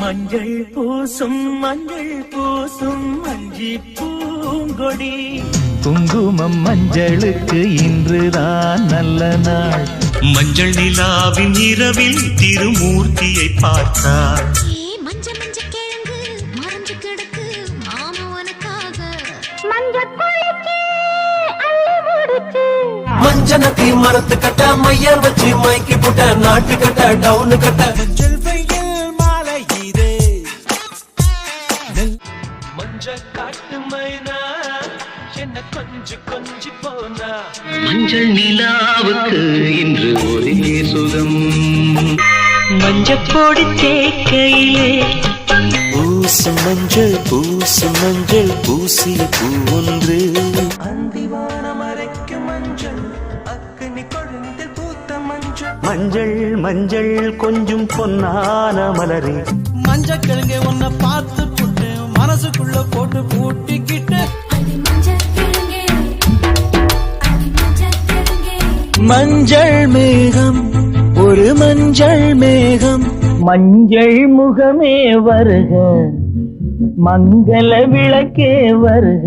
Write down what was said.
மஞ்சள் பூசும் மஞ்சி பூங்கொடி. குங்குமம் மஞ்சளுக்கு இன்றுதான் நல்ல நாள். மஞ்சள் நிலாவின் இரவில் திருமூர்த்தியை பார்த்தார். மஞ்சனத்தி மரத்து கட்ட மையர் வச்சு மைக்கி போட்ட நாட்டு கட்ட டவுனு கட்ட மஞ்சள் வெயில் மாலை இதே மஞ்சள் காட்டு மைனா என்ன கொஞ்சி போனா. மஞ்சள் நிலாவுக்கு இன்று ஒரே சுகம். மஞ்சள் பொடி தேக்கையிலே பூசு மஞ்சள் பூசிய பூ ஒன்று. அந்திவானம் அரைக்கும் மஞ்சள் அக்னி கொழுந்தில் பூத்த மஞ்சள். மஞ்சள் மஞ்சள் கொஞ்சம் பொன்னான மலரே. மஞ்சள் கிழங்கு உன்னை பார்த்து புட்டு மனசுக்குள்ள போட்டு பூட்டிக்கிட்டு. மஞ்சள் மேகம் ஒரு மஞ்சள் மேகம். மஞ்சள் முகமே வருக, மங்கள விளக்கே வருக.